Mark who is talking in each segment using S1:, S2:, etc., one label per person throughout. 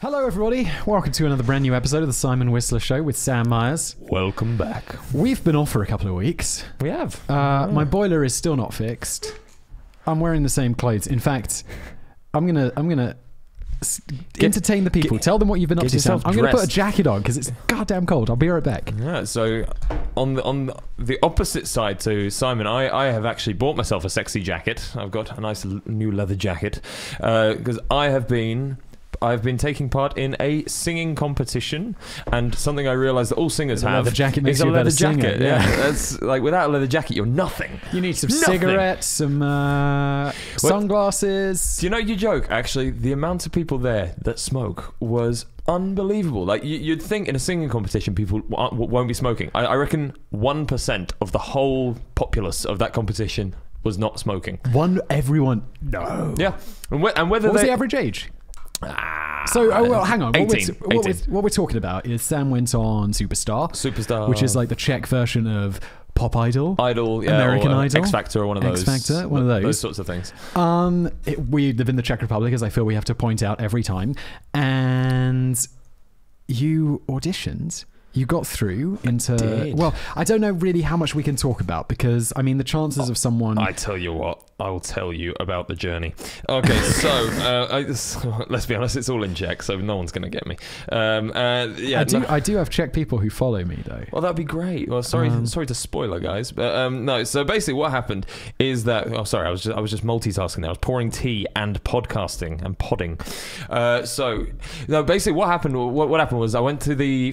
S1: Hello everybody, welcome to another brand new episode of the Simon Whistler Show with Sam Myers.
S2: Welcome back.
S1: We've been off for a couple of weeks.
S2: We have.
S1: My boiler is still not fixed. I'm wearing the same clothes. In fact, I'm gonna entertain the people. Tell them what you've been up to, Sam. I'm gonna put a jacket on because it's goddamn cold. I'll be right back.
S2: Yeah. So on the opposite side to Simon, I have actually bought myself a sexy jacket. I've got a nice new leather jacket because I've been taking part in a singing competition, and something I realised that all singers have
S1: leather jacket makes
S2: is
S1: you
S2: a
S1: a better
S2: leather
S1: singer.
S2: jacket. Yeah, that's like without a leather jacket, you're nothing.
S1: You need some
S2: Nothing.
S1: cigarettes, some sunglasses.
S2: Do you know, you joke, actually, the amount of people there that smoke was unbelievable. Like, you'd think in a singing competition people won't be smoking. I reckon 1% of the whole populace of that competition was not smoking.
S1: Everyone. No.
S2: Yeah. And whether
S1: what was the average age? Hang on.
S2: 18.
S1: What we're talking about is Sam went on Superstar, which is like the Czech version of Pop Idol, yeah, American Idol,
S2: X Factor, or one of those.
S1: X Factor, one of those
S2: sorts of things.
S1: We live in the Czech Republic, as I feel we have to point out every time. And you auditioned. You got through into... Well, I don't know really how much we can talk about because, I mean, the chances of someone...
S2: I tell you what, I will tell you about the journey. Okay, so let's be honest, it's all in Czech, so no one's going to get me. I do
S1: have Czech people who follow me, though.
S2: Well, that'd be great. Well, sorry to spoiler, guys. But no, so basically what happened is that... Oh, sorry, I was just multitasking there. I was pouring tea and podcasting and podding. Basically what happened was I went to the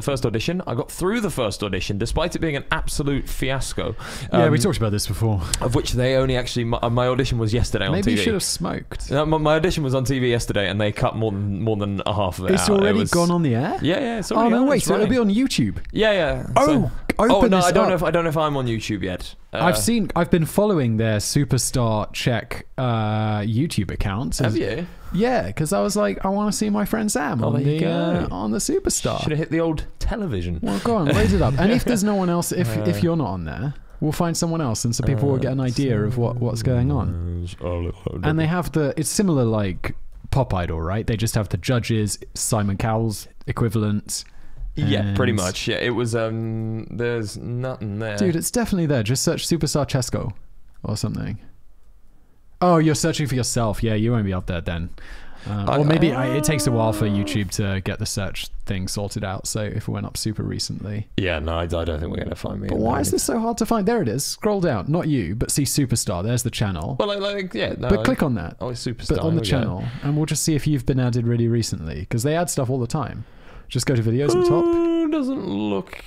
S2: first audition. I got through the first audition despite it being an absolute fiasco.
S1: Yeah, we talked about this before.
S2: Of which they only actually... My audition was yesterday on TV.
S1: Maybe you should have smoked.
S2: My audition was on TV yesterday and they cut more than a half of it out.
S1: It's already gone on the air?
S2: Yeah, it's already on.
S1: Oh, no, wait, so it'll be on YouTube?
S2: Yeah. I don't know if I'm on YouTube yet.
S1: I've been following their Superstar Czech YouTube accounts.
S2: Have you?
S1: Yeah, because I was like, I want to see my friend Sam on the Superstar.
S2: Should have hit the old television.
S1: Well, go on, raise it up. And if there's no one else, if you're not on there, we'll find someone else, and so people will get an idea of what's going on. And they have it's similar like Pop Idol, right? They just have the judges, Simon Cowell's equivalent.
S2: Yeah, pretty much. Yeah, it was. There's nothing there,
S1: dude. It's definitely there. Just search Superstar Česko or something. Oh, you're searching for yourself. Yeah, you won't be up there then. Or maybe it takes a while for YouTube to get the search thing sorted out. So if it went up super recently.
S2: Yeah, no, I don't think we're going to find me.
S1: But why is this so hard to find? There it is. Scroll down. Not you, but see Superstar. There's the channel.
S2: Well,
S1: click on that.
S2: Oh, it's Superstar.
S1: But on the channel. And we'll just see if you've been added really recently. Because they add stuff all the time. Just go to videos at the top.
S2: Doesn't look...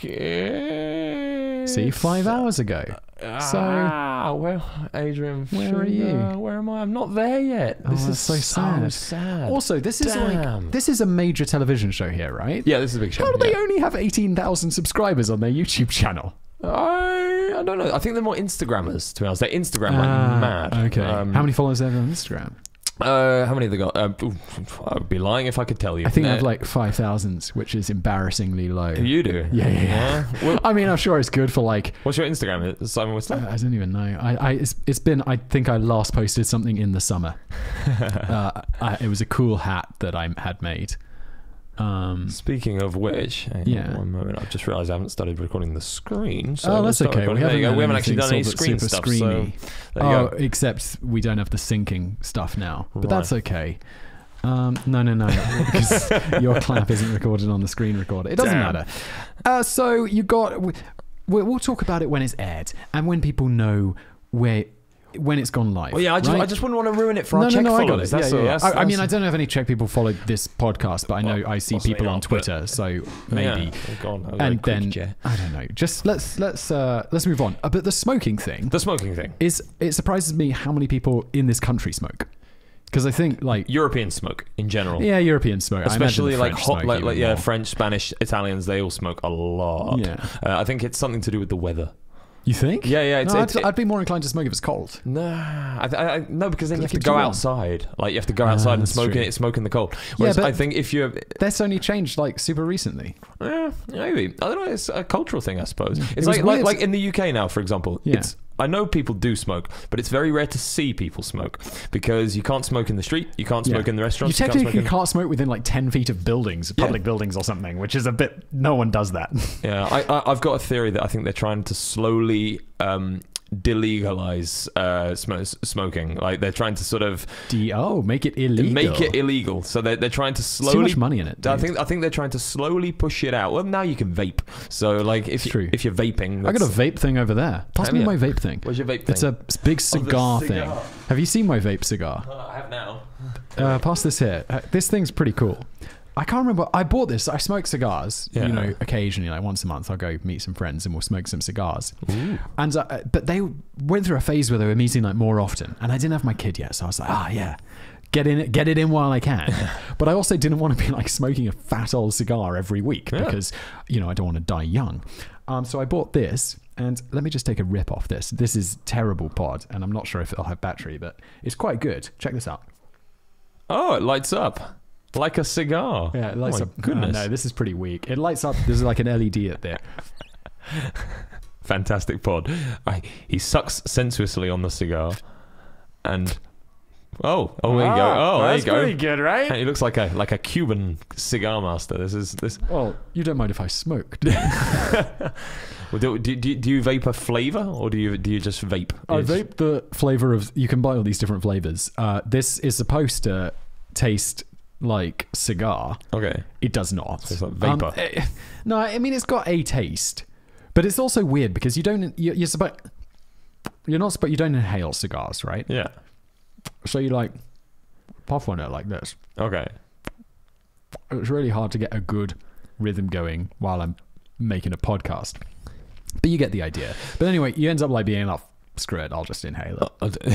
S1: See, 5 hours ago.
S2: Well, Adrian,
S1: where are you?
S2: Where am I? I'm not there yet.
S1: This is so sad. Also, this is a major television show here, right?
S2: Yeah, this is a big show.
S1: How do they only have 18,000 subscribers on their YouTube channel?
S2: I don't know. I think they're more Instagrammers, to be honest. They Instagram like mad.
S1: Okay. How many followers do they have on Instagram?
S2: How many have they got? I would be lying if I could tell you.
S1: I think they have like 5,000, which is embarrassingly low.
S2: You do?
S1: Yeah. Well, I mean, I'm sure it's good for like...
S2: What's your Instagram? Simon Whistler?
S1: I don't even know. It's been... I think I last posted something in the summer. It was a cool hat that I had made.
S2: Speaking of which, one moment, I've just realised I haven't started recording the screen. So
S1: that's okay. We haven't
S2: actually done any screen stuff. So
S1: except we don't have the syncing stuff now. But that's okay. No, because your clap isn't recorded on the screen recorder. It doesn't matter. So you got... We'll talk about it when it's aired and when people know when it's gone live.
S2: Well, yeah, I just wouldn't want to ruin it for our Czech followers.
S1: I mean, I don't know if any Czech people follow this podcast, but I know I see people on Twitter, so maybe. And then I don't know. Just let's move on. But the smoking thing is, it surprises me how many people in this country smoke. Because I think like
S2: European smoke in general.
S1: Yeah, European smoke,
S2: especially like hot, like French, Spanish, Italians. They all smoke a lot.
S1: Yeah,
S2: I think it's something to do with the weather.
S1: You think?
S2: Yeah.
S1: I'd be more inclined to smoke if it's cold.
S2: No, because then you have to go outside. Like, you have to go outside and smoke in the cold. Whereas I think if you're...
S1: That's only changed, like, super recently.
S2: Maybe. I don't know. It's a cultural thing, I suppose. It's like in the UK now, for example. Yeah. I know people do smoke, but it's very rare to see people smoke because you can't smoke in the street, you can't smoke in the restaurants.
S1: You technically can't smoke within like 10 feet of buildings, public buildings or something, which is a bit. No one does that.
S2: Yeah, I've got a theory that I think they're trying to slowly delegalize smoking. Like they're trying to sort of
S1: make it illegal.
S2: Make it illegal. So they're trying to slowly.
S1: Too much money in it. Dude.
S2: I think they're trying to slowly push it out. Well, now you can vape. So like if you're vaping,
S1: I got a vape thing over there. Pass me my vape thing.
S2: What's your vape thing?
S1: It's a big cigar thing. Have you seen my vape cigar?
S2: I have now.
S1: Pass this here. This thing's pretty cool. I can't remember. I bought this. I smoke cigars.
S2: Yeah.
S1: You know, occasionally, like once a month, I'll go meet some friends and we'll smoke some cigars.
S2: Ooh.
S1: And but they went through a phase where they were meeting like more often, and I didn't have my kid yet, so I was like, yeah, get it in while I can. But I also didn't want to be like smoking a fat old cigar every week because I don't want to die young. So I bought this, and let me just take a rip off this. This is terrible pod, and I'm not sure if it'll have battery, but it's quite good. Check this out.
S2: Oh, it lights up. Like a cigar.
S1: Yeah, it lights up.
S2: Goodness.
S1: No, this is pretty weak. It lights up. There's like an LED at there.
S2: Fantastic pod. He sucks sensuously on the cigar. And there you go. Oh, there you go.
S1: Pretty good, right?
S2: He looks like a Cuban cigar master. This.
S1: Well, you don't mind if I smoked.
S2: Well, do you vape a flavor, or do you just vape?
S1: I vape the flavor of. You can buy all these different flavors. This is supposed to taste like cigar.
S2: Okay.
S1: It does not.
S2: So it's like vapor.
S1: No, I mean it's got a taste, but it's also weird because you don't inhale cigars, right?
S2: Yeah.
S1: So you like puff on it like this.
S2: Okay.
S1: It's really hard to get a good rhythm going while I'm making a podcast, but you get the idea. But anyway, you end up like being like, screw it, I'll just inhale it.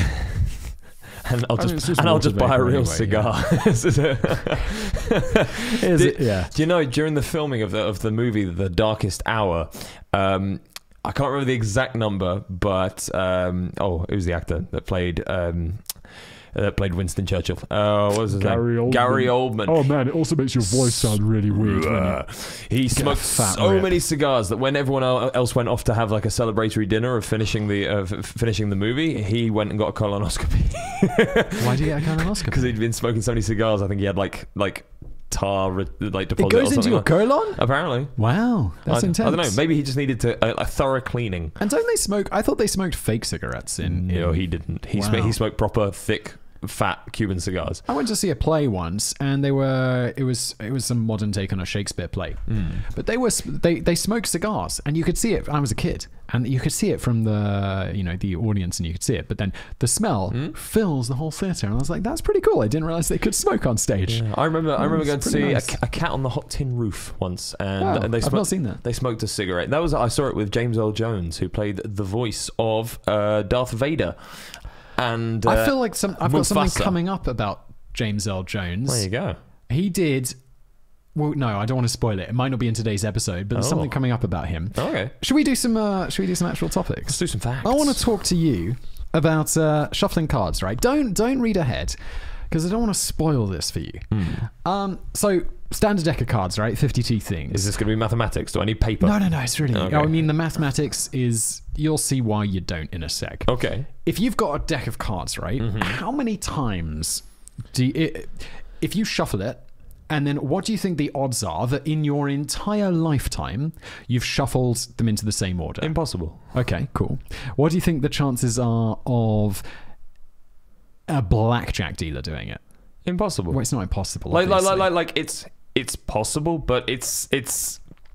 S2: And I'll just buy a real cigar.
S1: Yeah.
S2: Do you know during the filming of the movie The Darkest Hour, I can't remember the exact number, but it was the actor that played Winston Churchill. What was his name? Gary Oldman.
S1: Oh man, it also makes your voice sound really weird.
S2: He smoked so many cigars that when everyone else went off to have like a celebratory dinner of finishing the movie, he went and got a colonoscopy.
S1: Why did he get a colonoscopy?
S2: Because he'd been smoking so many cigars. I think he had like tar like deposit.
S1: It goes into your
S2: like
S1: colon?
S2: Apparently.
S1: Wow, that's intense.
S2: I don't know. Maybe he just needed a thorough cleaning.
S1: And don't they smoke? I thought they smoked fake cigarettes in.
S2: No, he didn't. He smoked proper thick, fat Cuban cigars.
S1: I went to see a play once, and it was some modern take on a Shakespeare play. But they smoked cigars, and you could see it. I was a kid, and you could see it from the audience, and you could see it. But then the smell fills the whole theater, and I was like, that's pretty cool. I didn't realize they could smoke on stage.
S2: Yeah, I remember going to see a Cat on the Hot Tin Roof once, and
S1: I've not seen that.
S2: They smoked a cigarette. I saw it with James Earl Jones, who played the voice of Darth Vader. And
S1: I feel like I've got something
S2: Mufasa.
S1: coming up about James Earl Jones.
S2: There you go.
S1: He did. Well, no, I don't want to spoil it. It might not be in today's episode, but there's something coming up about him.
S2: Okay.
S1: Should we do some actual topics?
S2: Let's do some facts.
S1: I want to talk to you about shuffling cards. Right? Don't read ahead, because I don't want to spoil this for you. So standard deck of cards, right? 52 things.
S2: Is this going to be mathematics? Do I need paper?
S1: No. It's really.
S2: Okay.
S1: I mean, the mathematics is. You'll see why you don't in a sec.
S2: Okay.
S1: If you've got a deck of cards, right? How many times if you shuffle it, and then what do you think the odds are that in your entire lifetime you've shuffled them into the same order?
S2: Impossible.
S1: Okay, cool. What do you think the chances are of a blackjack dealer doing it?
S2: Impossible.
S1: Well, it's not impossible.
S2: Like it's possible, but it's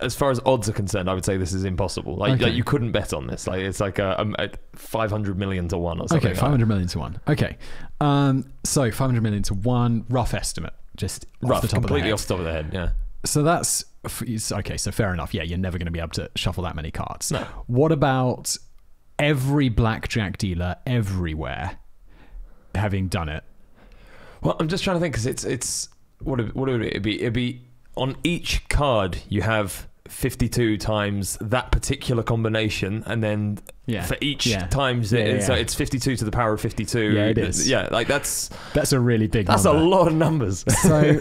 S2: as far as odds are concerned, I would say this is impossible. Like you couldn't bet on this. Like it's like a 500 million to 1 or something.
S1: Okay, 500 million to 1. Okay, so 500 million to 1, rough estimate, just off the top
S2: completely
S1: of
S2: off the top of the head. Yeah.
S1: So that's okay. So fair enough. Yeah, you're never going to be able to shuffle that many cards.
S2: No.
S1: What about every blackjack dealer everywhere having done it?
S2: Well, I'm just trying to think because it's what would it be? It'd be on each card you have 52 times that particular combination, and then for each times so it's 52 to the power of 52.
S1: Yeah, it is.
S2: Yeah, like that's
S1: a really big
S2: that's
S1: number.
S2: a lot of numbers.
S1: So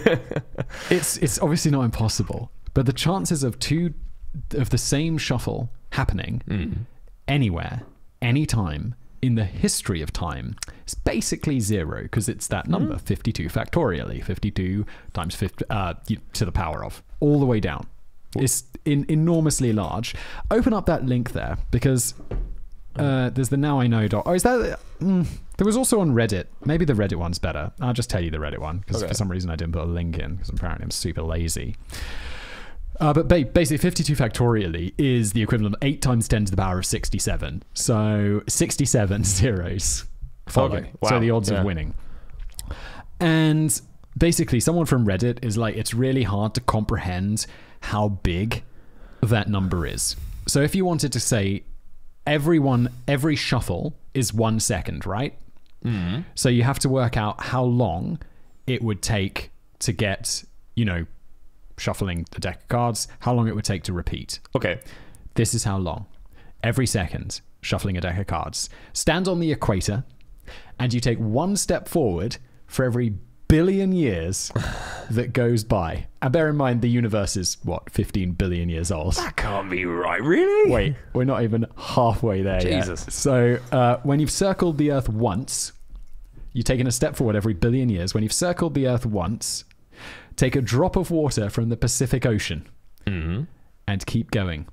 S1: it's obviously not impossible, but the chances of the same shuffle happening anywhere any time in the history of time is basically 0, because it's that number, 52 factorially, 52 times 50 to the power of, all the way down. It's enormously large. Open up that link there, because there's the Now I Know doc. Oh, is that... there was also on Reddit. Maybe the Reddit one's better. I'll just tell you the Reddit one, because for some reason I didn't put a link in, because apparently I'm super lazy. But basically 52 factorially is the equivalent of 8 times 10 to the power of 67. So 67 zeros following.
S2: Okay. Wow.
S1: So the odds of winning. And basically someone from Reddit is like, it's really hard to comprehend how big that number is. So if you wanted to say every shuffle is 1 second, right? Mm-hmm. So you have to work out how long it would take to get, shuffling the deck of cards, how long it would take to repeat.
S2: Okay.
S1: This is how long. Every second, shuffling a deck of cards. Stand on the equator, and you take 1 step forward for every billion years that goes by. And bear in mind, the universe is, 15 billion years old?
S2: That can't be right, really?
S1: Wait, we're not even halfway there
S2: Jesus.
S1: yet. So when you've circled the Earth once, you've taken a step forward every billion years. When you've circled the Earth once, take a drop of water from the Pacific Ocean and keep going.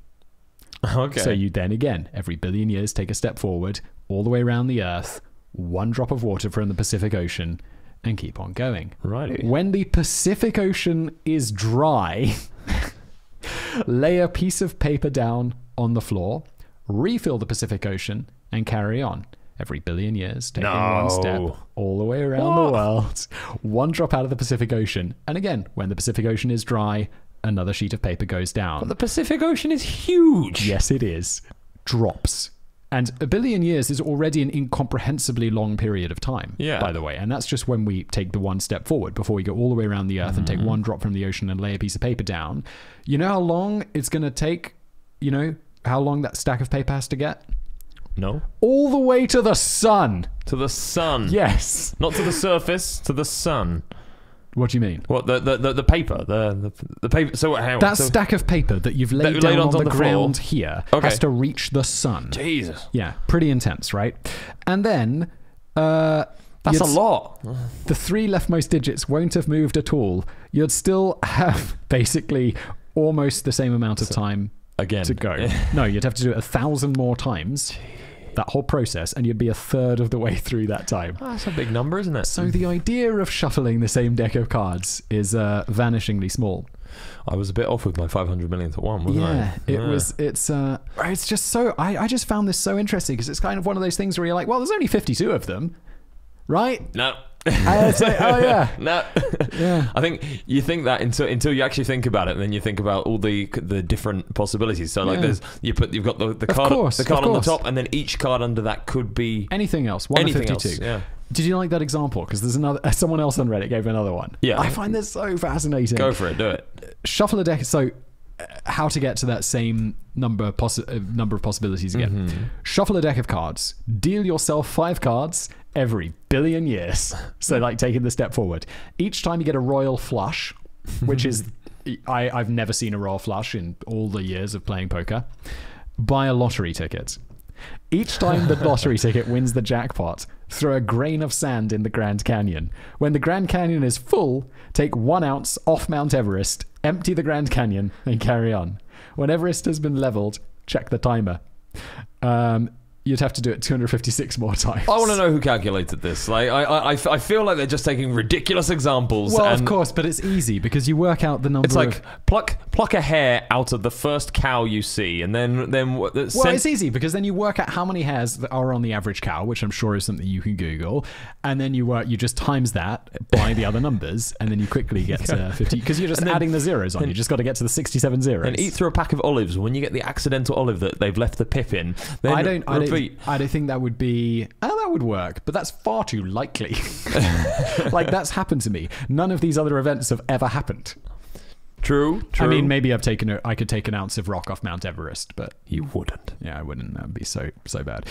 S2: Okay.
S1: So you then again, every billion years, take a step forward all the way around the Earth, 1 drop of water from the Pacific Ocean, and keep on going.
S2: Righty.
S1: When the Pacific Ocean is dry, lay a piece of paper down on the floor, refill the Pacific Ocean, and carry on. Every billion years, taking 1 step all the way around the world, 1 drop out of the Pacific Ocean. And again, when the Pacific Ocean is dry, another sheet of paper goes down.
S2: But the Pacific Ocean is huge.
S1: Yes, it is. Drops. And a billion years is already an incomprehensibly long period of time, by the way. And that's just when we take the 1 step forward before we go all the way around the Earth and take 1 drop from the ocean and lay a piece of paper down. You know how long it's going to take? How long that stack of paper has to get?
S2: No.
S1: All the way to the sun.
S2: To the sun?
S1: Yes.
S2: Not to the surface, to the sun.
S1: What do you mean?
S2: What, the paper? The paper. So how?
S1: That stack of paper that you've laid down on the ground here has to reach the sun.
S2: Jesus.
S1: Yeah, pretty intense, right? And then...
S2: that's a lot.
S1: The 3 leftmost digits won't have moved at all. You'd still have basically almost the same amount of time to go. No, you'd have to do it 1,000 more times. That whole process, and you'd be a third of the way through that time.
S2: That's a big number, isn't it?
S1: So the idea of shuffling the same deck of cards is vanishingly small.
S2: I was a bit off with my 500 millionth at one, wasn't I?
S1: It's just so... I just found this so interesting, because it's kind of one of those things where you're like, well, there's only 52 of them, right?
S2: No.
S1: And it's like, oh yeah.
S2: No.
S1: Yeah.
S2: I think you think that until you actually think about it, and then you think about all the different possibilities. So like you've got the card on the top, and then each card under that could be
S1: anything else. 1 of 52.
S2: Else, yeah.
S1: Did you like that example? Because there's someone else on Reddit gave another one.
S2: Yeah.
S1: I find this so fascinating.
S2: Go for it. Do it.
S1: Shuffle a deck. So how to get to that same number of possibilities again. Mm-hmm. Shuffle a deck of cards. Deal yourself 5 cards every billion years. So like taking the step forward. Each time you get a royal flush, which is... I've never seen a royal flush in all the years of playing poker. Buy a lottery ticket. Each time the lottery ticket wins the jackpot, throw a grain of sand in the Grand Canyon. When the Grand Canyon is full, take 1 ounce off Mount Everest, empty the Grand Canyon, and carry on. When Everest has been leveled, check the timer. You'd have to do it 256 more times.
S2: I want to know who calculated this. Like, I feel like they're just taking ridiculous examples.
S1: Well, of course, but it's easy because you work out the number.
S2: It's like pluck a hair out of the first cow you see, and then
S1: it's easy because then you work out how many hairs that are on the average cow, which I'm sure is something you can Google, and then you just times that by the other numbers, and then you quickly get to 50 because you're just adding the zeros on. You just got to get to the 67 zeros.
S2: And eat through a pack of olives. When you get the accidental olive that they've left the pip in, then
S1: I don't think that would be... that would work, but that's far too likely. Like, that's happened to me. None of these other events have ever happened.
S2: True.
S1: I mean, maybe I could take an ounce of rock off Mount Everest, but...
S2: You wouldn't.
S1: Yeah, I wouldn't. That would be so bad.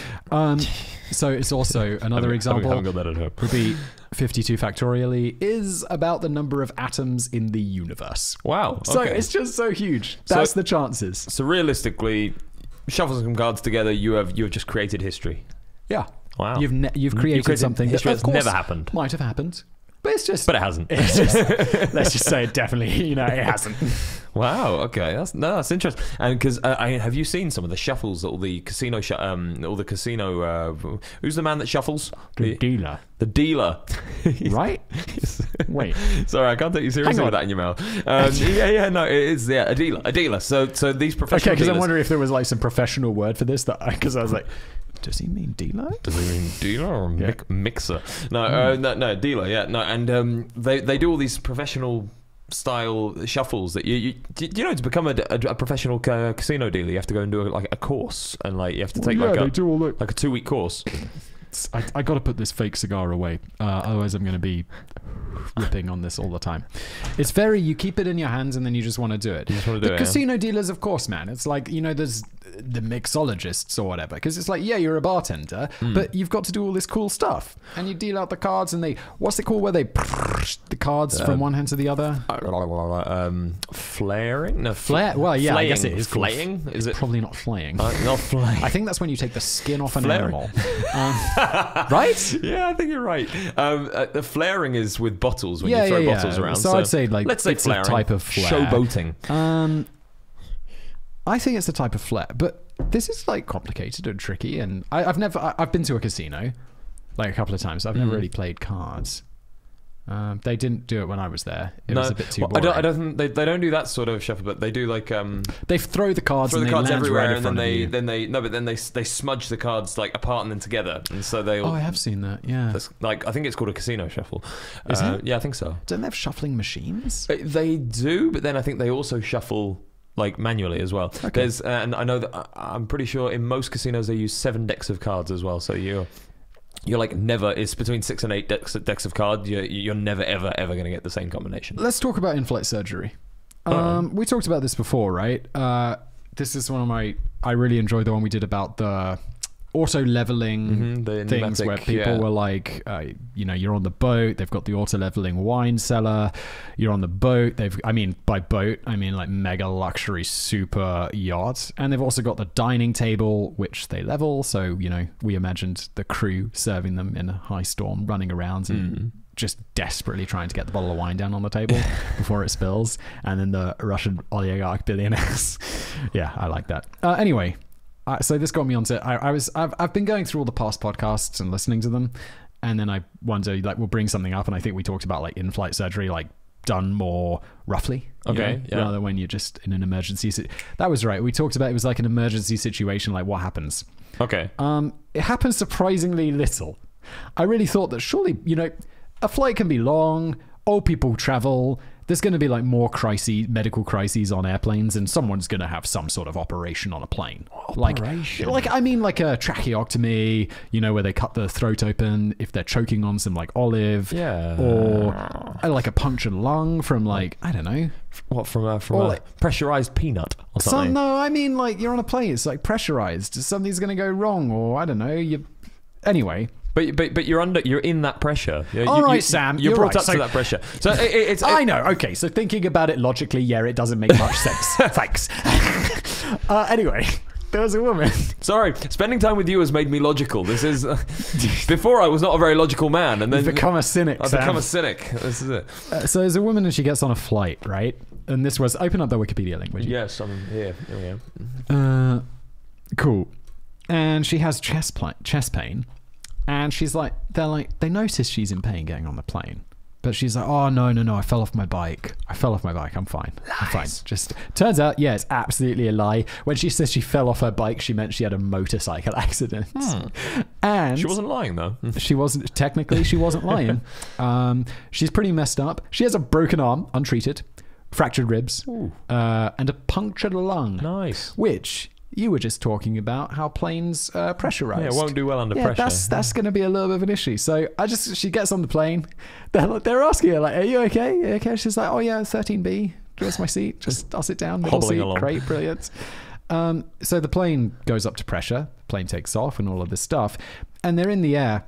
S1: So it's also another example
S2: I haven't got that at home.
S1: Would be 52 factorially is about the number of atoms in the universe.
S2: Wow. Okay.
S1: So it's just so huge. That's the chances.
S2: So realistically... shuffle some cards together, you have just created history.
S1: Yeah.
S2: Wow.
S1: You've created something
S2: history
S1: that, of
S2: that's
S1: course,
S2: never happened.
S1: might have happened. But it's just...
S2: But it hasn't.
S1: It's just, let's just say it definitely, it hasn't.
S2: Wow. Okay. That's interesting. And because have you seen some of the shuffles that all the casino who's the man that shuffles?
S1: The dealer.
S2: The dealer.
S1: Right? Wait.
S2: Sorry, I can't take you seriously with that in your mouth. No, it is a dealer. So these professional.
S1: Okay, because I'm wondering if there was like some professional word for this because I was like, does he mean dealer?
S2: Does he mean dealer or mixer? No, no, dealer. Yeah, no, and they do all these professional style shuffles that you know, to become a professional casino dealer, you have to go and do a course, and like you have to take like a 2-week course.
S1: I got to put this fake cigar away, otherwise I'm going to be ripping on this all the time. It's you keep it in your hands and then you just want to do it. The casino dealers, of course, man. It's like, there's the mixologists or whatever, because it's like, yeah, you're a bartender, but you've got to do all this cool stuff, and you deal out the cards, and what's it called where they the cards from one hand to the other?
S2: Flaring? No,
S1: well, yeah,
S2: flaying.
S1: I guess it is
S2: flaying. Is it
S1: probably not flaying?
S2: Not flaying.
S1: I think that's when you take the skin off an animal. Right?
S2: Yeah, I think you're right. The flaring is with bottles when you throw bottles around.
S1: So I'd say like
S2: let's say
S1: it's
S2: flaring.
S1: a type of flare.
S2: Showboating.
S1: I think it's a type of flare, but this is like complicated and tricky. And I've been to a casino like a couple of times. I've never really played cards. They didn't do it when I was there. It was a bit too boring.
S2: I don't think they don't do that sort of shuffle, but they do like
S1: they throw the cards
S2: everywhere,
S1: right
S2: and then they smudge the cards like apart and then together, and so they all.
S1: Oh, I have seen that. Yeah,
S2: like I think it's called a casino shuffle.
S1: Is it?
S2: Yeah, I think so.
S1: Don't they have shuffling machines?
S2: They do, but then I think they also shuffle like manually as well. Okay. There's and I know that I'm pretty sure in most casinos they use 7 decks of cards as well. So you're like never. It's between 6 and 8 decks of cards. You're never ever going to get the same combination.
S1: Let's talk about in-flight surgery. We talked about this before, right? This is one of my. I really enjoyed the one we did about the auto leveling things pneumatic, where people were like, you're on the boat. They've got the auto leveling wine cellar. You're on the boat. By boat, I mean like mega luxury super yacht. And they've also got the dining table, which they level. So, we imagined the crew serving them in a high storm, running around and just desperately trying to get the bottle of wine down on the table before it spills. And then the Russian oligarch billionaires. Yeah, I like that. Anyway. So this got me onto. I've been going through all the past podcasts and listening to them, and then I wonder we'll bring something up, and I think we talked about like in-flight surgery done more roughly.
S2: Okay,
S1: rather than when you're just in an emergency. That was right. We talked about it was like an emergency situation. Like what happens? Okay. It happens surprisingly little. I really thought that surely a flight can be long. Old people travel. There's going to be like more medical crises on airplanes, and someone's going to have some sort of operation on a plane.
S2: Operation?
S1: Like a tracheotomy, where they cut the throat open if they're choking on some like olive.
S2: Yeah.
S1: Or like a punctured lung from like, I don't know.
S2: What, from a pressurized peanut or something?
S1: No, I mean like you're on a plane. It's like pressurized. Something's going to go wrong, or I don't know. Anyway.
S2: But you're in that pressure.
S1: All right, Sam.
S2: You're brought up to that pressure. So
S1: I know. Okay, so thinking about it logically, yeah, it doesn't make much sense. Thanks. Anyway, there was a woman. Sorry,
S2: spending time with you has made me logical. This is before I was not a very logical man, and then
S1: you've become a cynic.
S2: I've become a cynic. This is it.
S1: So there's a woman, and she gets on a flight, right? And this was open up the Wikipedia link, would you?
S2: Yes, I'm here. Here we are.
S1: Cool. And she has chest pain. And she's like, they notice she's in pain getting on the plane. But she's like, oh, no, I fell off my bike. I'm fine.
S2: Lies.
S1: I'm fine. Just turns out, yeah, it's absolutely a lie. When she says she fell off her bike, she meant she had a motorcycle accident. And
S2: she wasn't lying, though.
S1: She wasn't lying. She's pretty messed up. She has a broken arm, untreated, fractured ribs, and a punctured lung.
S2: Nice.
S1: Which... You were just talking about how planes pressurized.
S2: Yeah, it won't do well under pressure.
S1: That's going to be a little bit of an issue. So she gets on the plane. They're asking her like, "Are you okay? Are you okay?" She's like, "Oh yeah, 13B. Where's my seat? I'll sit down."
S2: Hobbling along.
S1: Great, brilliant. So the plane goes up to pressure. The plane takes off and all of this stuff, and they're in the air.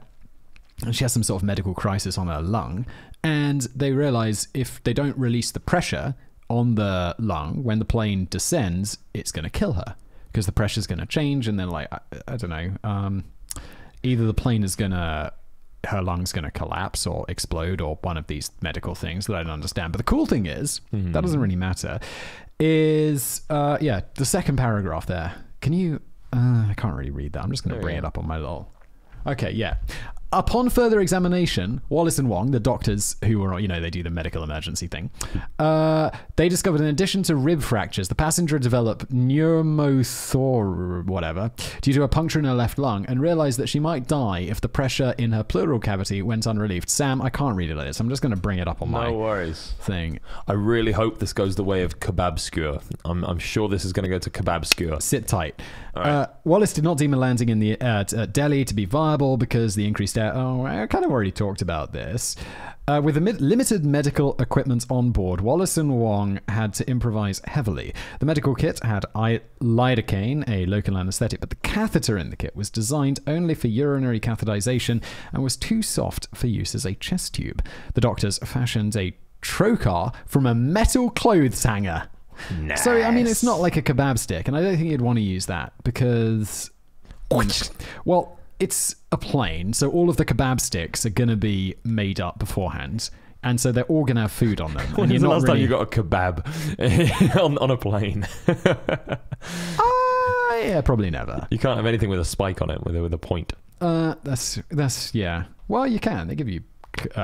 S1: And she has some sort of medical crisis on her lung, and they realize if they don't release the pressure on the lung when the plane descends, it's going to kill her. because the pressure's going to change, and then like I don't know, either the plane is gonna, her lungs going to collapse or explode, or one of these medical things that I don't understand. But the cool thing is, that doesn't really matter, is the second paragraph there. Can you I can't really read that. I'm just going to bring it up on my little... Okay, yeah. Upon further examination, Wallace and Wong, the doctors who were, they do the medical emergency thing, they discovered in addition to rib fractures, the passenger developed whatever, due to a puncture in her left lung, and realized that she might die if the pressure in her pleural cavity went unrelieved. Sam, I can't read it like this. I'm just going to bring it up on my thing.
S2: I really hope this goes the way of kebab skewer. I'm sure this is going to go to kebab skewer.
S1: Sit tight.
S2: Right.
S1: Wallace did not deem a landing in the at Delhi to be viable because the increased air... Oh, I kind of already talked about this. With the limited medical equipment on board, Wallace and Wong had to improvise heavily. The medical kit had lidocaine, a local anesthetic, but the catheter in the kit was designed only for urinary catheterization and was too soft for use as a chest tube. The doctors fashioned a trocar from a metal clothes hanger.
S2: Nice.
S1: So, I mean, it's not like a kebab stick, and I don't think you'd want to use that because, well, it's a plane, so all of the kebab sticks are going to be made up beforehand, and so they're all going to have food on them.
S2: When was the last time you got a kebab on a plane?
S1: Yeah, probably never.
S2: You can't have anything with a spike on it, with a point.
S1: That's yeah. Well, you can. They give you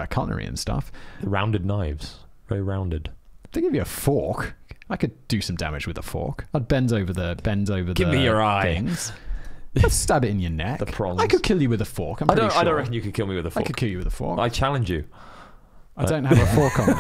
S1: cutlery and stuff.
S2: Rounded knives, very rounded.
S1: They give you a fork. I could do some damage with a fork. I'd bend over the
S2: Give me your
S1: things. I'd stab it in your neck.
S2: The prongs.
S1: I could kill you with a fork.
S2: I don't reckon you could kill me with a fork.
S1: I could kill you with a fork.
S2: I challenge you.
S1: I don't have a fork on me.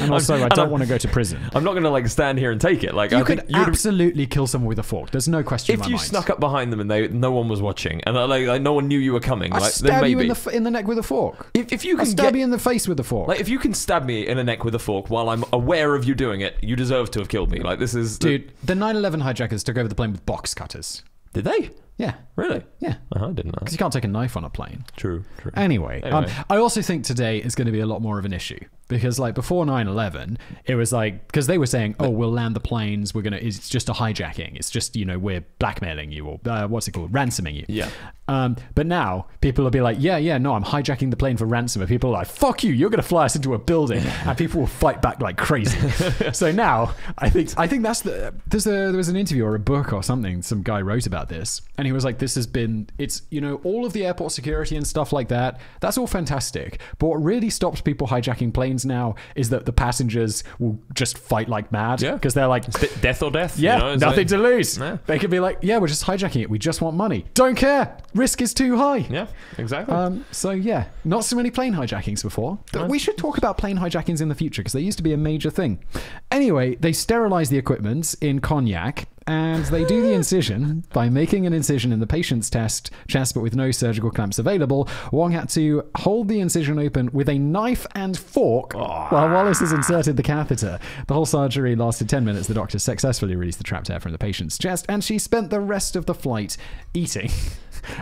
S1: And also, I don't want to go to prison.
S2: I'm not going to stand here and take it.
S1: You could absolutely kill someone with a fork. There's no question in my mind.
S2: If you snuck up behind them and no one was watching, and no one knew you were coming,
S1: I'd stab you in the neck with a fork.
S2: If you can
S1: stab you in the face with a fork.
S2: If you can stab me in the neck with a fork while I'm aware of you doing it, you deserve to have killed me. This is...
S1: Dude, the 9/11 hijackers took over the plane with box cutters.
S2: Did they?
S1: Yeah.
S2: Really?
S1: Yeah.
S2: I didn't know.
S1: Because you can't take a knife on a plane.
S2: True.
S1: Anyway. I also think today is going to be a lot more of an issue. Because before 9/11, it was because they were saying, oh, we'll land the planes, it's just a hijacking. It's just, we're blackmailing you, or what's it called? Ransoming you.
S2: Yeah.
S1: But now people will be like, yeah, no, I'm hijacking the plane for ransom. And people are like, fuck you, you're going to fly us into a building. And people will fight back like crazy. So now I think there was an interview or a book or something, some guy wrote about this. And he was like, all of the airport security and stuff like that, that's all fantastic. But what really stops people hijacking planes now is that the passengers will just fight like mad. Yeah. Because they're like...
S2: It's death or death.
S1: Yeah, nothing to lose. Yeah. They could be like, yeah, we're just hijacking it. We just want money. Don't care. Risk is too high.
S2: Yeah, exactly.
S1: So yeah, not so many plane hijackings before. But we should talk about plane hijackings in the future because they used to be a major thing. Anyway, they sterilize the equipment in cognac, and they do the incision by making an incision in the patient's chest, but with no surgical clamps available. Wong had to hold the incision open with a knife and fork while Wallace has inserted the catheter. The whole surgery lasted 10 minutes. The doctor successfully released the trapped air from the patient's chest, and she spent the rest of the flight eating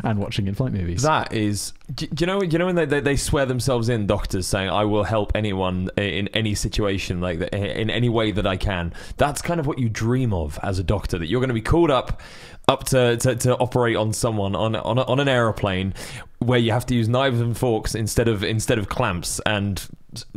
S1: and watching in-flight movies.
S2: That is... Do you know when they swear themselves in, doctors, saying, I will help anyone in any situation, like in any way that I can. That's kind of what you dream of as a doctor, that you're going to be called up to operate on someone on an aeroplane where you have to use knives and forks instead of clamps and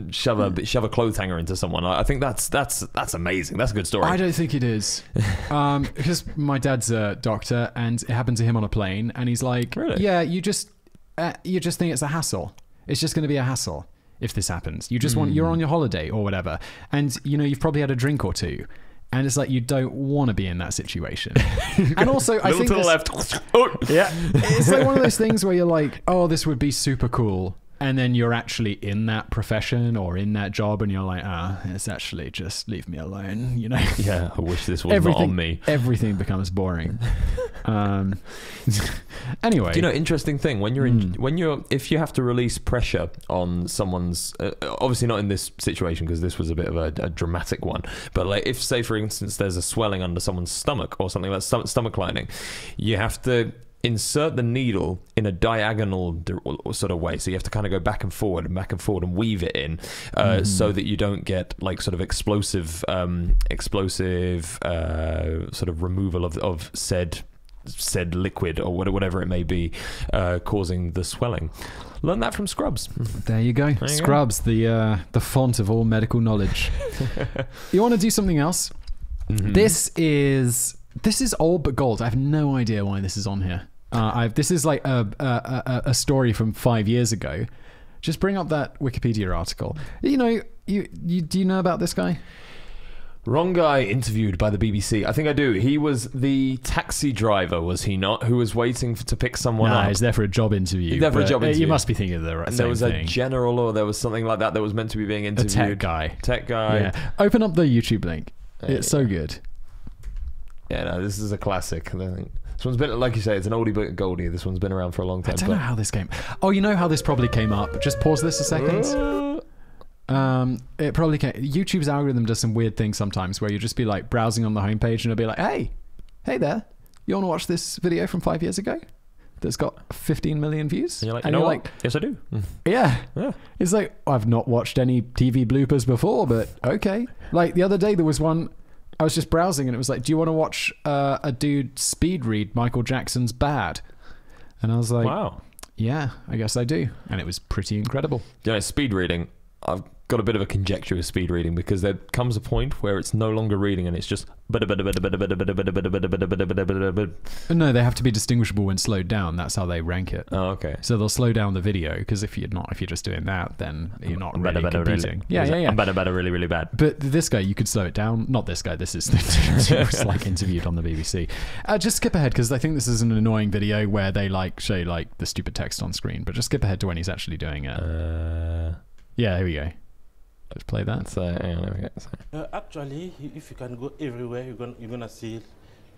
S2: shove a clothes hanger into someone. I think that's amazing. That's a good story.
S1: I don't think it is. Because my dad's a doctor and it happened to him on a plane, and he's like,
S2: really?
S1: Yeah, you just think it's a hassle. It's just going to be a hassle if this happens. You just you're on your holiday or whatever, and you've probably had a drink or two. And it's like you don't want to be in that situation. And also, I think...
S2: to the left.
S1: Yeah. It's like one of those things where you're like, oh, this would be super cool. And then you're actually in that profession or in that job, and you're like, it's actually just leave me alone,
S2: Yeah, I wish this was not on me.
S1: Everything becomes boring. Anyway,
S2: interesting thing when if you have to release pressure on someone's, obviously not in this situation because this was a bit of a dramatic one, but if, say for instance, there's a swelling under someone's stomach or something like stomach lining, you have to. insert the needle in a diagonal sort of way. So you have to kind of go back and forward and weave it in, so that you don't get like sort of explosive sort of removal of said liquid or whatever it may be, causing the swelling. Learn that from Scrubs.
S1: There you go. Scrubs, the font of all medical knowledge. You want to do something else? This is old but gold. I have no idea why this is on here. This is like a story from 5 years ago. Just bring up that Wikipedia article. You know, do you know about this guy?
S2: Wrong guy interviewed by the BBC. I think I do. He was the taxi driver, was he not? Who was waiting to pick someone up.
S1: He's there for a job interview.
S2: He's there for a job interview.
S1: You must be thinking of the right
S2: thing. There was a general, or there was something like that was meant to be being interviewed.
S1: A tech guy. Yeah. Open up the YouTube link. It's so good.
S2: Yeah, no, this is a classic. This one's been, like you say, it's an oldie but goldie. This one's been around for a long time.
S1: I don't know how this came. Oh, you know how this probably came up? Just pause this a second. It probably came. YouTube's algorithm does some weird things sometimes where you just be like browsing on the homepage and it'll be like, hey there, you want to watch this video from 5 years ago that's got 15 million views?
S2: And you're like, yes I do.
S1: Yeah. It's like, I've not watched any TV bloopers before, but okay. Like the other day there was one, I was just browsing and it was like, do you want to watch a dude speed read Michael Jackson's Bad? And I was like,
S2: wow,
S1: yeah, I guess I do. And it was pretty incredible.
S2: Yeah, speed reading, I've got a bit of a conjecture with speed reading because there comes a point where it's no longer reading and it's just no,
S1: they have to be distinguishable when slowed down. That's how they rank it.
S2: Oh, okay.
S1: So they'll slow down the video because if you're just doing that, then you're not really competing. Yeah.
S2: I'm better, really, really bad.
S1: But this guy, you could slow it down. Not this guy. This is the was like interviewed on the BBC. Just skip ahead because I think this is an annoying video where they like show like the stupid text on screen. But just skip ahead to when he's actually doing it. Yeah, here we go. Let's play that.
S2: Hang on,
S3: actually, if you can go everywhere, you're gonna see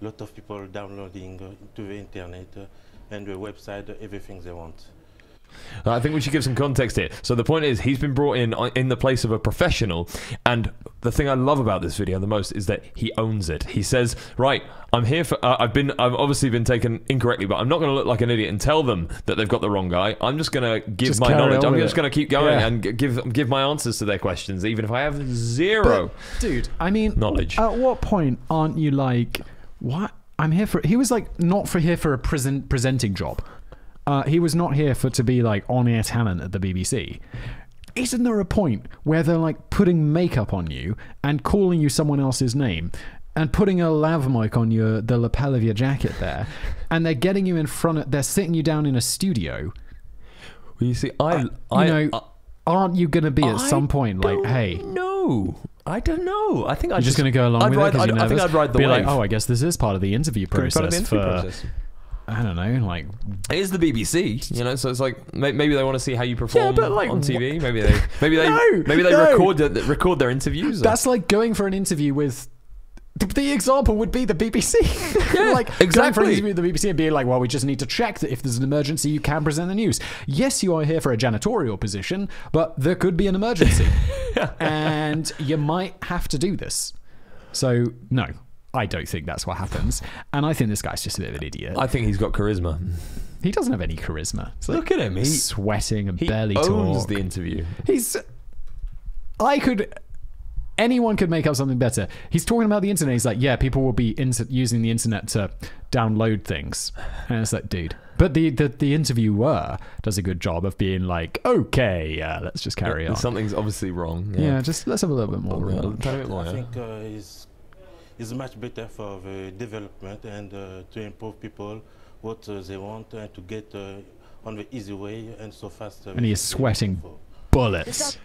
S3: a lot of people downloading to the internet and the website everything they want.
S2: I think we should give some context here. So the point is, he's been brought in the place of a professional, and the thing I love about this video the most is that he owns it. He says, right, I'm here for, I've obviously been taken incorrectly, but I'm not going to look like an idiot and tell them that they've got the wrong guy. I'm just going to give my knowledge. I'm just going to keep going and give my answers to their questions, even if I have zero
S1: dude, I mean,
S2: knowledge.
S1: At what point aren't you like, what? I'm here for, he was like not here for a presenting job. He was not here to be like on-air talent at the BBC. Isn't there a point where they're like putting makeup on you and calling you someone else's name and putting a lav mic on the lapel of your jacket there, and they're getting you in front they're sitting you down in a studio?
S2: Well, you see,
S1: aren't you going to be at some point like, hey?
S2: No. I don't know. I think I'm
S1: just going to go along with it because you're nervous?
S2: I think I'd ride the wave.
S1: Like, oh, I guess this is part of the interview process. I don't know, like,
S2: it is the BBC, you know, so it's like maybe they want to see how you perform on TV. Maybe they record their interviews.
S1: That's like going for an interview with. The example would be the BBC.
S2: Yeah,
S1: like
S2: exactly.
S1: Going for an interview with the BBC and being like, well, we just need to check that if there's an emergency, you can present the news. Yes, you are here for a janitorial position, but there could be an emergency, and you might have to do this. So no. I don't think that's what happens. And I think this guy's just a bit of an idiot.
S2: I think he's got charisma.
S1: He doesn't have any charisma. Like,
S2: look at him. He's
S1: sweating and barely talk.
S2: He owns the interview.
S1: Anyone could make up something better. He's talking about the internet. He's like, yeah, people will be using the internet to download things. And it's like, dude. But the interviewer does a good job of being like, okay, let's just carry on.
S2: Something's obviously wrong.
S1: Yeah, just let's have a little bit more.
S3: I think it's much better for the development and to improve people what they want and to get on the easy way and so fast.
S1: And he is sweating bullets.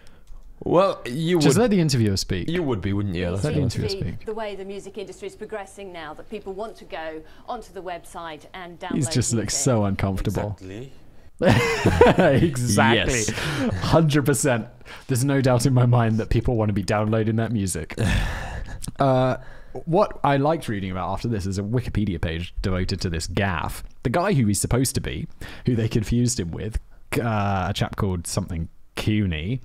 S2: Well, you
S1: just let the interviewer speak.
S2: You would be, wouldn't you?
S1: Let the interviewer speak.
S4: The way the music industry is progressing now, that people want to go onto the website and download.
S1: He just looks so uncomfortable.
S3: Exactly.
S1: Exactly.
S2: Yes.
S1: 100%. There's no doubt in my mind that people want to be downloading that music. What I liked reading about after this is a Wikipedia page devoted to this gaff. The guy who he's supposed to be, who they confused him with, a chap called something Cooney,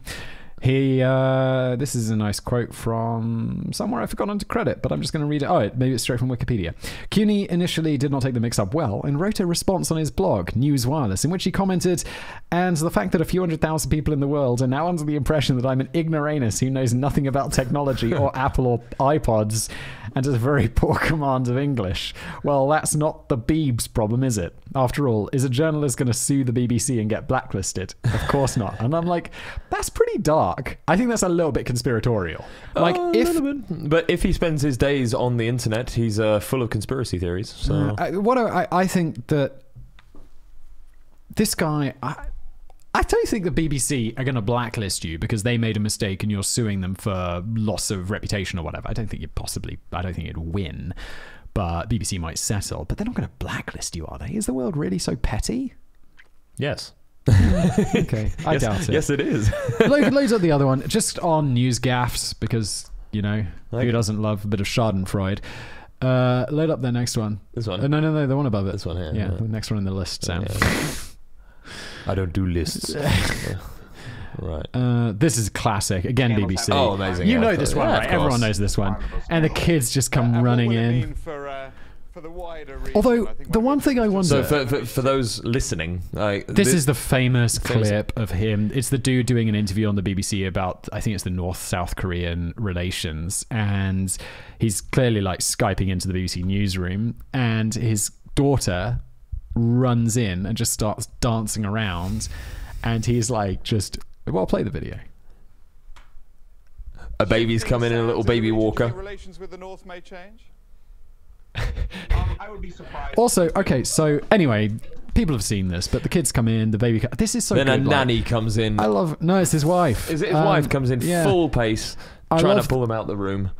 S1: This is a nice quote from somewhere I've forgotten to credit, but I'm just going to read it. Oh, maybe it's straight from Wikipedia. CUNY initially did not take the mix-up well and wrote a response on his blog, News Wireless, in which he commented, and the fact that a few 100,000 people in the world are now under the impression that I'm an ignoramus who knows nothing about technology or Apple or iPods and has a very poor command of English. Well, that's not the Beeb's problem, is it? After all, is a journalist going to sue the BBC and get blacklisted? Of course not. And I'm like, that's pretty dark. I think that's a little bit conspiratorial. Like,
S2: but if he spends his days on the internet, he's full of conspiracy theories. So
S1: I think that this guy, I don't think the BBC are going to blacklist you because they made a mistake and you're suing them for loss of reputation or whatever. I don't think you'd win, but BBC might settle. But they're not going to blacklist you, are they? Is the world really so petty?
S2: Yes.
S1: Okay, I doubt it.
S2: Yes, it is.
S1: Loads of the other one, just on news gaffes, because, you know, who doesn't love a bit of Schadenfreude? Load up the next one.
S2: This one?
S1: No, the one above it.
S2: This one here.
S1: Yeah, the next one in the list, Sam.
S2: Yeah. I don't do lists. Right.
S1: This is classic. Again, BBC.
S2: Oh, amazing.
S1: You know this one, right? Everyone knows this one. And the kids just come running in. Although, the one thing I wonder...
S2: So, for those listening...
S1: this is the famous clip of him. It's the dude doing an interview on the BBC about, I think it's the North-South Korean relations. And he's clearly, like, Skyping into the BBC newsroom. And his daughter runs in and just starts dancing around. And he's like, just... Well, I'll play the video.
S2: A baby's coming in, a little baby walker.
S5: Relations with the North may change?
S6: I would be surprised.
S1: Also, okay, so anyway, people have seen this, but the kids come in, the baby... This is so
S2: then
S1: good.
S2: Then a nanny comes in.
S1: I love... No, it's his wife.
S2: Is it his wife comes in full pace, trying to pull him out the room?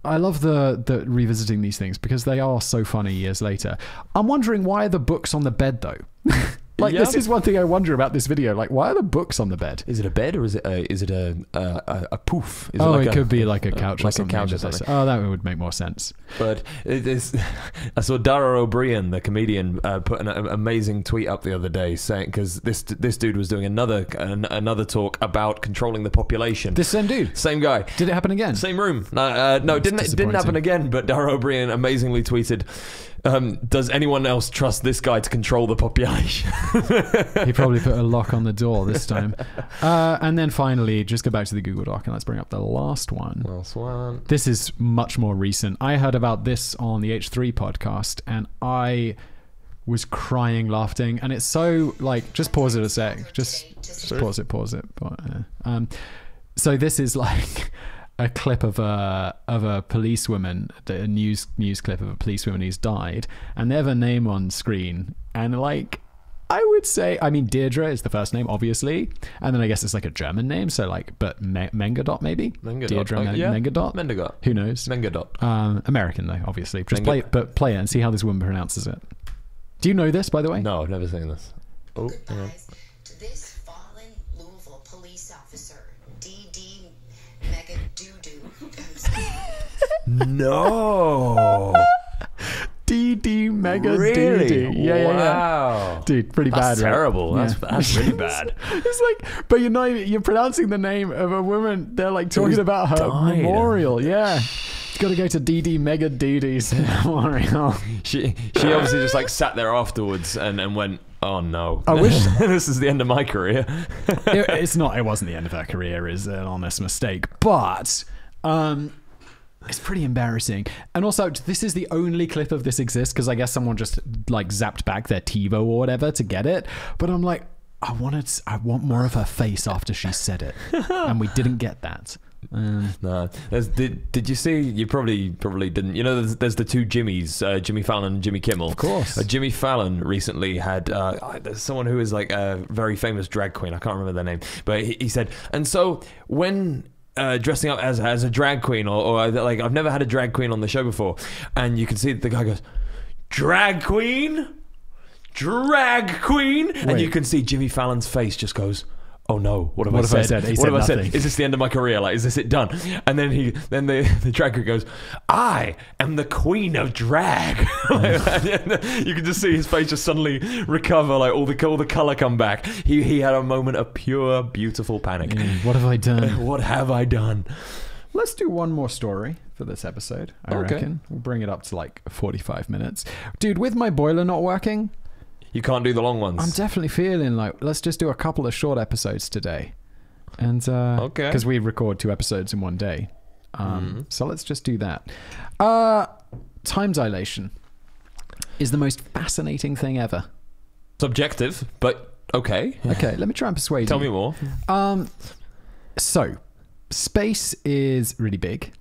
S1: I love the revisiting these things because they are so funny years later. I'm wondering, why are the books on the bed, though? This is one thing I wonder about this video. Like, why are the books on the bed?
S2: Is it a bed or is it a poof? Is
S1: it could be like a couch or something.
S2: A couch or something.
S1: Oh, that would make more sense.
S2: But it is. I saw Dara O'Brien, the comedian, put an amazing tweet up the other day saying, because this dude was doing another talk about controlling the population.
S1: This same dude,
S2: same guy.
S1: Did it happen again?
S2: Same room. No, it didn't happen again. But Dara O'Brien amazingly tweeted, does anyone else trust this guy to control the population?
S1: He probably put a lock on the door this time. And then finally, just go back to the Google Doc and let's bring up the last one. This is much more recent. I heard about this on the H3 podcast and I was crying laughing, and it's so like, just pause it a sec. Just pause it. So this is like a clip of a policewoman, a news clip of a policewoman who's died, and they have a name on screen, and like, I would say, I mean, Deirdre is the first name, obviously, and then I guess it's like a German name, so like, but Mengadot maybe? Deirdre Mengadot?
S2: Mengadot.
S1: Who knows?
S2: Mengadot.
S1: American though, obviously. Just play it and see how this woman pronounces it. Do you know this, by the way?
S2: No, I've never seen this. Oh,
S7: Goodbyes to this fallen Louisville police officer, D.D. Megadoodoo.
S2: No.
S1: D.D. Mega
S2: Really?
S1: D.D. Yeah.
S2: Wow.
S1: Dude, pretty bad, right?
S2: Terrible.
S1: Yeah.
S2: That's really bad.
S1: It's like, but you're pronouncing the name of a woman. They're like talking about her memorial. Yeah. Got to go to D.D. Mega D.D.'s memorial.
S2: She obviously just like sat there afterwards and went, oh no.
S1: I wish
S2: this is the end of my career.
S1: It wasn't the end of her career, is an honest mistake. But it's pretty embarrassing. And also, this is the only clip of this exists because I guess someone just like zapped back their TiVo or whatever to get it. But I'm like, I want more of her face after she said it, and we didn't get that.
S2: No. Did you see? You probably didn't. You know, there's the two Jimmys, Jimmy Fallon and Jimmy Kimmel.
S1: Of course.
S2: Jimmy Fallon recently had there's someone who is like a very famous drag queen. I can't remember their name, but he said, and so when dressing up as a drag queen, or like, I've never had a drag queen on the show before, and you can see the guy goes, drag queen, and you can see Jimmy Fallon's face just goes, oh no, what have
S1: What
S2: I
S1: have I
S2: said?
S1: said? He
S2: What
S1: said
S2: have I
S1: nothing.
S2: said? Is this the end of my career? Like, is this it done? And then the drag queen goes, I am the queen of drag. You can just see his face just suddenly recover, like all the colour come back. He had a moment of pure, beautiful panic.
S1: What have I done?
S2: What have I done?
S1: Let's do one more story for this episode, I
S2: Okay.
S1: reckon. We'll bring it up to like 45 minutes. Dude, with my boiler not working,
S2: You can't do the long ones.
S1: I'm definitely feeling like let's just do a couple of short episodes today. And
S2: Okay.
S1: because we record 2 episodes in one day. So let's just do that. Time dilation is the most fascinating thing ever.
S2: Subjective, but okay.
S1: Okay, let me try and persuade
S2: Tell
S1: you.
S2: me more.
S1: So, space is really big.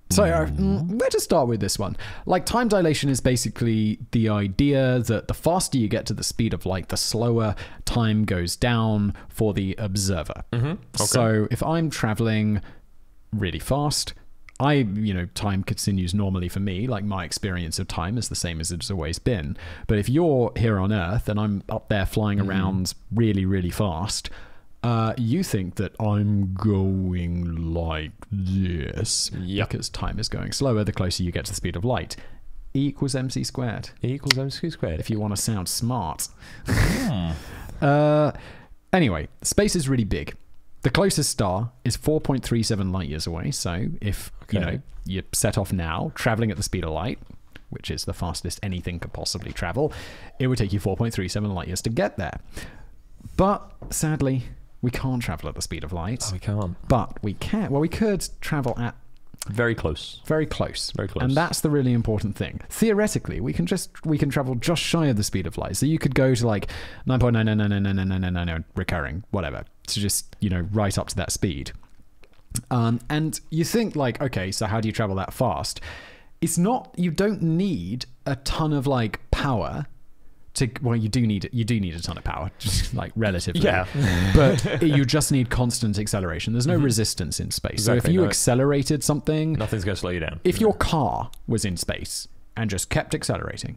S1: So, where to start with this one? Like, time dilation is basically the idea that the faster you get to the speed of light, the slower time goes down for the observer.
S2: Okay.
S1: So, if I'm traveling really fast, time continues normally for me. Like, my experience of time is the same as it's always been. But if you're here on Earth and I'm up there flying around really, really fast, you think that I'm going like this because time is going slower the closer you get to the speed of light. E equals mc squared.
S2: E equals mc squared.
S1: If you want to sound smart. Anyway, space is really big. The closest star is 4.37 light years away. So if you set off now, traveling at the speed of light, which is the fastest anything could possibly travel, it would take you 4.37 light years to get there. But sadly, we can't travel at the speed of light.
S2: Oh, we can't.
S1: But we can. Well, we could travel at
S2: Very close.
S1: very close.
S2: Very close.
S1: And that's the really important thing. Theoretically, we can travel just shy of the speed of light. So you could go to like 9.9999999 recurring, whatever, to just, right up to that speed. And you think like, okay, so how do you travel that fast? It's not, you don't need a ton of like power you do need a ton of power, just like relatively.
S2: Yeah.
S1: But you just need constant acceleration. There's no resistance in space. So
S2: Exactly,
S1: if you
S2: no.
S1: accelerated something,
S2: Nothing's going to slow you down.
S1: if your car was in space and just kept accelerating,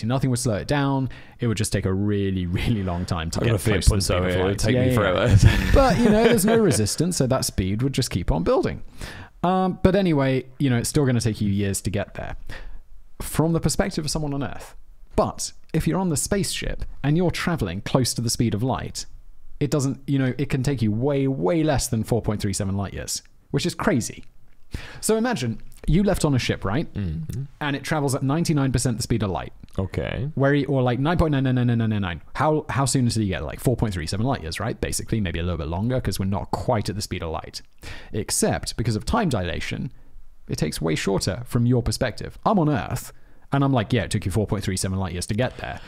S1: nothing would slow it down. It would just take a really, really long time to
S2: I've got
S1: get
S2: a fear
S1: close to the
S2: point,
S1: speed
S2: so
S1: of
S2: it
S1: light.
S2: would take me
S1: Yeah.
S2: forever.
S1: But, there's no resistance, so that speed would just keep on building. But anyway, it's still going to take you years to get there. From the perspective of someone on Earth. But if you're on the spaceship and you're traveling close to the speed of light, it doesn't, it can take you way, way less than 4.37 light years, which is crazy. So imagine you left on a ship, right? Mm-hmm. And it travels at 99% the speed of light.
S2: Okay.
S1: Or like 9.99999. How soon until you get like 4.37 light years, right? Basically, maybe a little bit longer because we're not quite at the speed of light. Except because of time dilation, it takes way shorter from your perspective. I'm on Earth. And I'm like, yeah, it took you 4.37 light years to get there.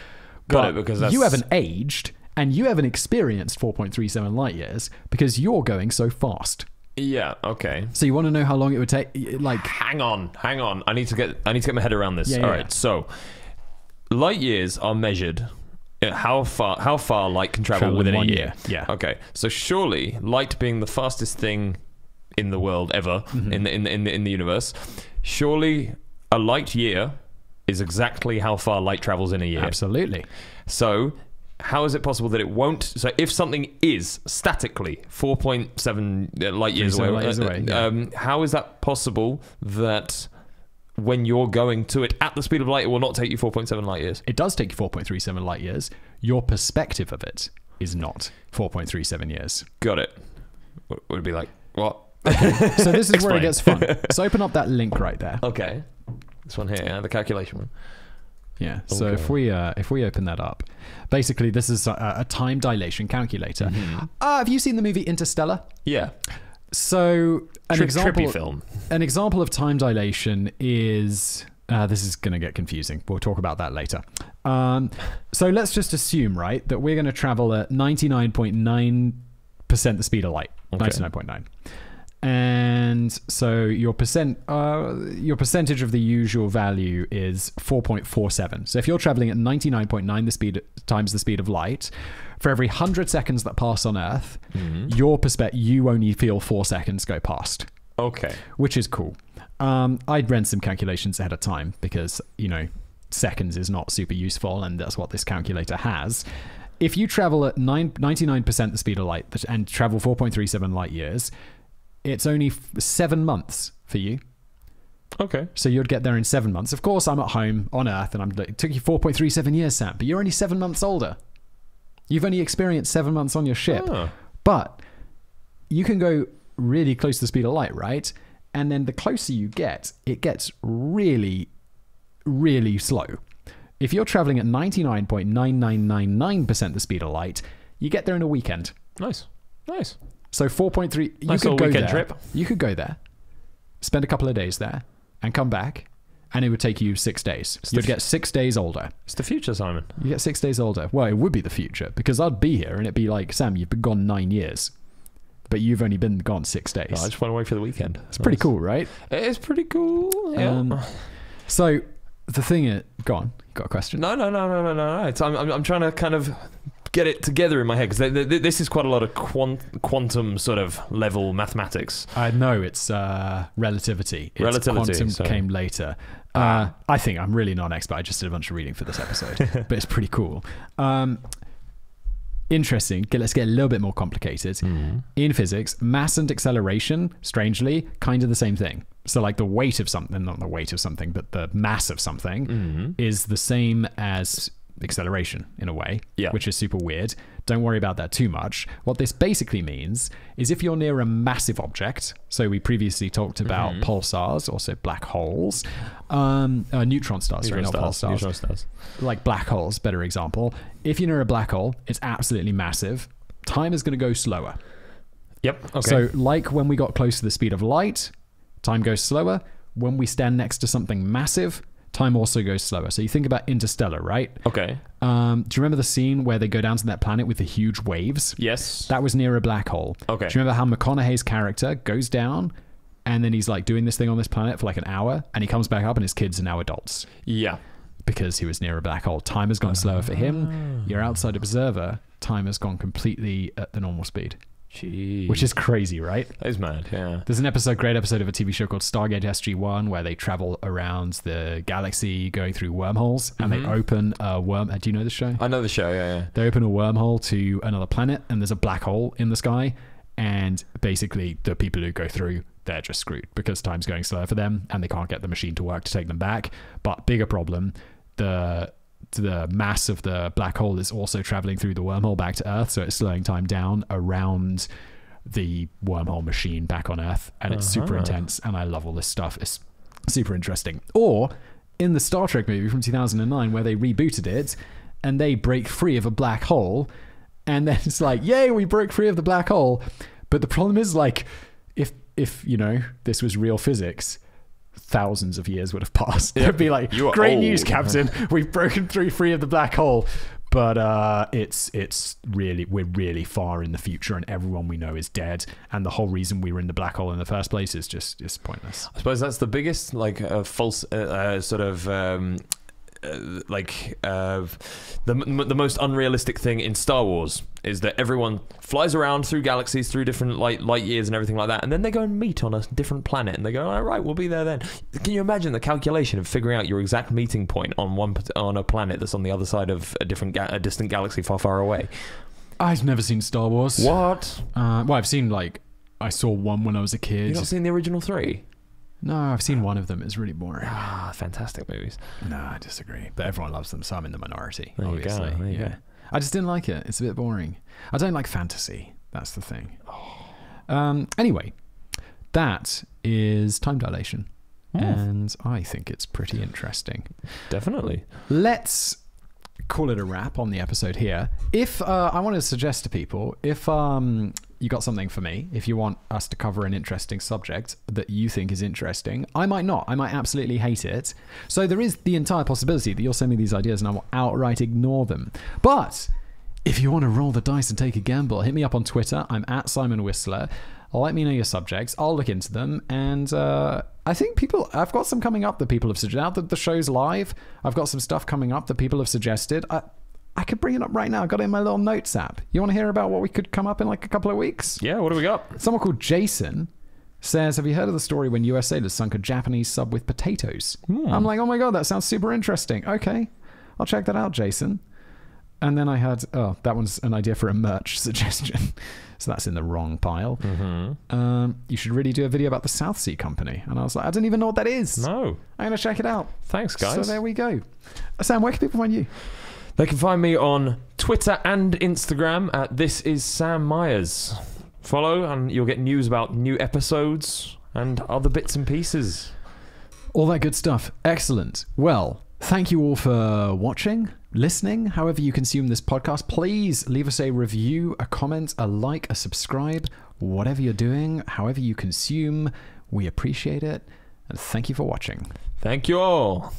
S2: Got it, because
S1: you haven't aged and you haven't experienced 4.37 light years because you're going so fast.
S2: Yeah, okay.
S1: So you want to know how long it would take? Like,
S2: Hang on. I need to get my head around this.
S1: Yeah,
S2: All
S1: yeah.
S2: right. So, light years are measured at how far light can travel within
S1: in
S2: a
S1: 1
S2: year.
S1: year. Yeah.
S2: Okay. So surely light being the fastest thing in the world ever in the universe, surely a light year is exactly how far light travels in a year.
S1: Absolutely.
S2: So how is it possible that it won't? So if something is statically 4.7 light years away,
S1: light years away, yeah.
S2: How is that possible that when you're going to it at the speed of light, it will not take you 4.7 light years?
S1: It does take you 4.37 light years. Your perspective of it is not 4.37 years.
S2: Got it. Would it be like, what?
S1: So this is where
S2: Explain.
S1: it gets fun. So open up that link right there.
S2: Okay. This one here, yeah, the calculation one.
S1: Yeah. So
S2: Okay.
S1: if we open that up, basically this is a time dilation calculator.
S2: Mm-hmm.
S1: Have you seen the movie Interstellar?
S2: Yeah.
S1: So
S2: Trippy film.
S1: An example of time dilation is this is going to get confusing. We'll talk about that later. So let's just assume, right, that we're going to travel at 99.9% the speed of light.
S2: Okay.
S1: 99.9. And so your percentage of the usual value is 4.47. So if you're traveling at 99.9 the speed times the speed of light, for every 100 seconds that pass on Earth, you only feel 4 seconds go past.
S2: Okay.
S1: Which is cool. I'd run some calculations ahead of time because, seconds is not super useful, and that's what this calculator has. if you travel at 99% the speed of light and travel 4.37 light years, it's only 7 months for you.
S2: Okay.
S1: So you'd get there in 7 months. Of course, I'm at home on Earth, and it took you 4.37 years, Sam, but you're only 7 months older. You've only experienced 7 months on your ship.
S2: Oh.
S1: But you can go really close to the speed of light, right? And then the closer you get, it gets really, really slow. If you're traveling at 99.9999% the speed of light, you get there in a weekend.
S2: Nice.
S1: So 4.3,
S2: Nice
S1: you could
S2: little
S1: go
S2: weekend
S1: there.
S2: trip.
S1: You could go there, spend a couple of days there, and come back, and it would take you 6 days. You'd get 6 days older.
S2: It's the future, Simon.
S1: You get 6 days older. Well, it would be the future, because I'd be here, and it'd be like, Sam, you've been gone 9 years, but you've only been gone 6 days.
S2: I just want to wait for the weekend.
S1: It's pretty cool, right?
S2: It is pretty cool. Yeah.
S1: So the thing is, go on. You got a question?
S2: No. I'm trying to kind of get it together in my head, because this is quite a lot of quantum sort of level mathematics.
S1: I know it's relativity. Quantum came later. I think I'm really not an expert. I just did a bunch of reading for this episode, but it's pretty cool. Interesting. Let's get a little bit more complicated. In physics, mass and acceleration, strangely, kind of the same thing. So like the weight of something, not the weight of something, but the mass of something is the same as acceleration in a way, which is super weird. Don't worry about that too much. What this basically means is if you're near a massive object, so we previously talked about pulsars, also black holes, neutron stars, not pulsars.
S2: Neutron stars.
S1: Like black holes, better example. If you're near a black hole, it's absolutely massive. Time is going to go slower.
S2: Yep. Okay.
S1: So like when we got close to the speed of light, time goes slower. When we stand next to something massive, time also goes slower. So you think about Interstellar, right?
S2: Okay.
S1: Do you remember the scene where they go down to that planet with the huge waves?
S2: Yes.
S1: That was near a black hole.
S2: Okay.
S1: Do you remember how McConaughey's character goes down and then he's like doing this thing on this planet for like an hour and he comes back up and his kids are now adults?
S2: Yeah.
S1: Because he was near a black hole. Time has gone slower for him. Your outside observer, time has gone completely at the normal speed.
S2: Jeez.
S1: Which is crazy, right?
S2: That is mad, yeah.
S1: There's an great episode of a TV show called Stargate SG-1 where they travel around the galaxy going through wormholes and they open a worm. Do you know the show?
S2: I know the show, yeah.
S1: They open a wormhole to another planet and there's a black hole in the sky, and basically the people who go through, they're just screwed because time's going slower for them and they can't get the machine to work to take them back. But bigger problem, the mass of the black hole is also traveling through the wormhole back to Earth, so it's slowing time down around the wormhole machine back on Earth, and it's super intense, and I love all this stuff. It's super interesting. Or in the Star Trek movie from 2009 where they rebooted it and they break free of a black hole, and then it's like, yay, we broke free of the black hole. But the problem is, like, if you know, this was real physics, thousands of years would have passed. They'd be like, great news, Captain, we've broken free of the black hole, but we're really far in the future and everyone we know is dead, and the whole reason we were in the black hole in the first place is just pointless.
S2: I suppose that's the biggest false sort of the most unrealistic thing in Star Wars is that everyone flies around through galaxies, through different light years and everything like that, and then they go and meet on a different planet and they go, all right, we'll be there then. Can you imagine the calculation of figuring out your exact meeting point on a planet that's on the other side of a distant galaxy far away?
S1: I've never seen Star Wars.
S2: What?
S1: Well, I've seen, like, I saw one when I was a kid.
S2: You've not seen the original 3?
S1: No, I've seen one of them. It's really boring.
S2: Fantastic movies.
S1: No, I disagree. But everyone loves them, so I'm in the minority,
S2: There
S1: obviously.
S2: you go.
S1: I just didn't like it. It's a bit boring. I don't like fantasy. That's the thing. Anyway, that is time dilation. And I think it's pretty interesting.
S2: Definitely.
S1: Let's call it a wrap on the episode here. If I want to suggest to people, if you got something for me, if you want us to cover an interesting subject that you think is interesting, I might not. I might absolutely hate it. So there is the entire possibility that you'll send me these ideas and I will outright ignore them. But if you want to roll the dice and take a gamble, hit me up on Twitter. I'm at Simon Whistler. Let me know your subjects. I'll look into them. And I think I've got some coming up that people have suggested. Now that the show's live, I've got some stuff coming up that people have suggested. I could bring it up right now. I got it in my little notes app. You want to hear about what we could come up in like a couple of weeks?
S2: Yeah, what do we got?
S1: Someone called Jason says, have you heard of the story when US sailors sunk a Japanese sub with potatoes? I'm like, oh my God, that sounds super interesting. Okay, I'll check that out, Jason. And then I had, that one's an idea for a merch suggestion. So that's in the wrong pile. You should really do a video about the South Sea Company. And I was like, I don't even know what that is.
S2: No.
S1: I'm going to check it out.
S2: Thanks, guys.
S1: So there we go. Sam, where can people find you?
S2: They can find me on Twitter and Instagram at This Is Sam Myers. Follow and you'll get news about new episodes and other bits and pieces.
S1: All that good stuff. Excellent. Well, thank you all for watching, listening, however you consume this podcast. Please leave us a review, a comment, a like, a subscribe, whatever you're doing, however you consume. We appreciate it. And thank you for watching.
S2: Thank you all.